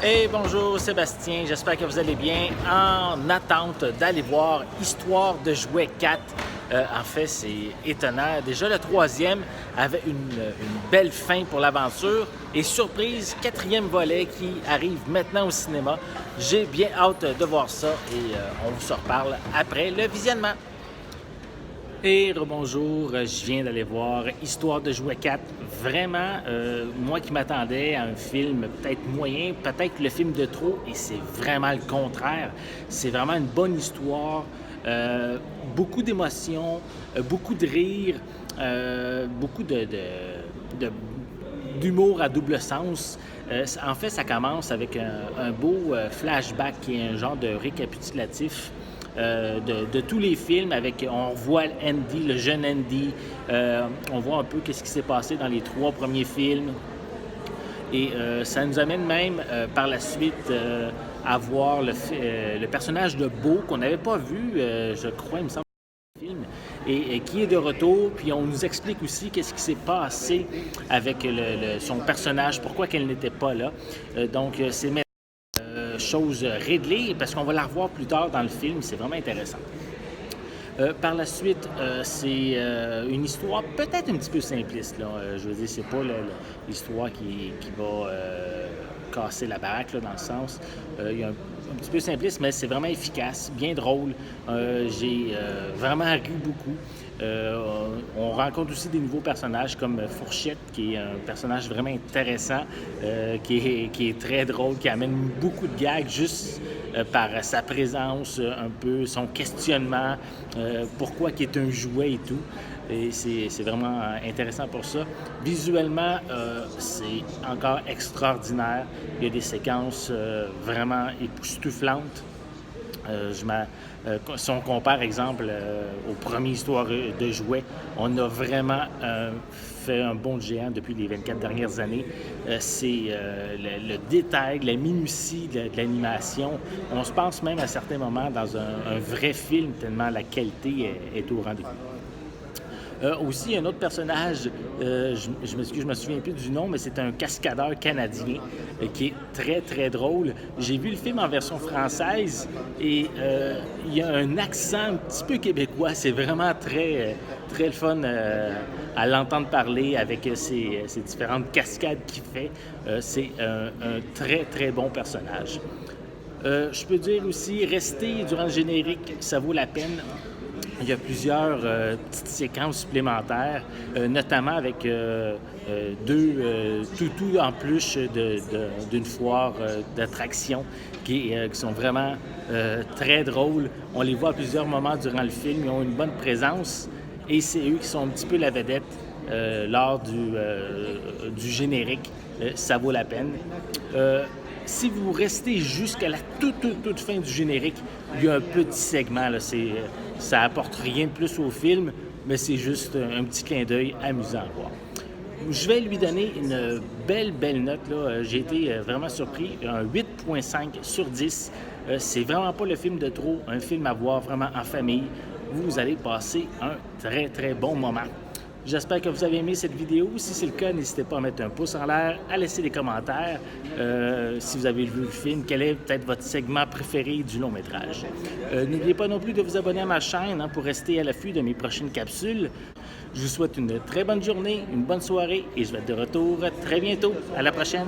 Hey, bonjour Sébastien, j'espère que vous allez bien. En attente d'aller voir Histoire de jouet 4. En fait, c'est étonnant. Déjà, le troisième avait une belle fin pour l'aventure. Et surprise, quatrième volet qui arrive maintenant au cinéma. J'ai bien hâte de voir ça et on vous en reparle après le visionnement. Et rebonjour, je viens d'aller voir Histoire de jouet 4. Vraiment, moi qui m'attendais à un film peut-être moyen, peut-être le film de trop, et c'est vraiment le contraire. C'est vraiment une bonne histoire, beaucoup d'émotions, beaucoup de rire, beaucoup de- d'humour à double sens. En fait, ça commence avec un beau flashback qui est un genre de récapitulatif de tous les films. On voit Andy, le jeune Andy, on voit un peu qu'est-ce qui s'est passé dans les trois premiers films. Et ça nous amène même par la suite à voir le personnage de Beau qu'on n'avait pas vu, je crois, il me semble, film, et qui est de retour. Puis on nous explique aussi qu'est-ce qui s'est passé avec son personnage, pourquoi qu'elle n'était pas là. Donc c'est chose réglée parce qu'on va la revoir plus tard dans le film. C'est vraiment intéressant. Par la suite, c'est une histoire peut-être un petit peu simpliste. Là. Je veux dire, c'est pas l'histoire qui va casser la baraque, là, dans le sens. Il y a un petit peu simpliste, mais c'est vraiment efficace, bien drôle. J'ai vraiment ri beaucoup. On rencontre aussi des nouveaux personnages comme Fourchette, qui est un personnage vraiment intéressant, qui est très drôle, qui amène beaucoup de gags juste par sa présence, un peu son questionnement, pourquoi il est un jouet et tout. Et c'est vraiment intéressant pour ça. Visuellement, c'est encore extraordinaire. Il y a des séquences vraiment époustouflantes. Si on compare, exemple, aux premières histoires de jouets, on a vraiment fait un bond de géant depuis les 24 dernières années. C'est le détail, la minutie de l'animation. On se pense même à certains moments dans un vrai film, tellement la qualité est au rendez-vous. Aussi, un autre personnage, je m'excuse, je me souviens plus du nom, mais c'est un cascadeur canadien qui est très, très drôle. J'ai vu le film en version française et il y a un accent un petit peu québécois. C'est vraiment très, très le fun à l'entendre parler avec ces différentes cascades qu'il fait. C'est un très, très bon personnage. Je peux dire aussi, rester durant le générique, ça vaut la peine. Il y a plusieurs petites séquences supplémentaires, notamment avec deux toutous en plus d'une foire d'attractions qui sont vraiment très drôles. On les voit à plusieurs moments durant le film, ils ont une bonne présence et c'est eux qui sont un petit peu la vedette lors du générique. Ça vaut la peine. Si vous restez jusqu'à la toute fin du générique, il y a un petit segment, là, ça apporte rien de plus au film, mais c'est juste un petit clin d'œil amusant à voir. Je vais lui donner une belle note. Là. J'ai été vraiment surpris. Un 8,5 sur 10. C'est vraiment pas le film de trop, un film à voir vraiment en famille. Vous allez passer un très, très bon moment. J'espère que vous avez aimé cette vidéo. Si c'est le cas, n'hésitez pas à mettre un pouce en l'air, à laisser des commentaires. Si vous avez vu le film, quel est peut-être votre segment préféré du long métrage. N'oubliez pas non plus de vous abonner à ma chaîne pour rester à l'affût de mes prochaines capsules. Je vous souhaite une très bonne journée, une bonne soirée et je vais être de retour très bientôt. À la prochaine!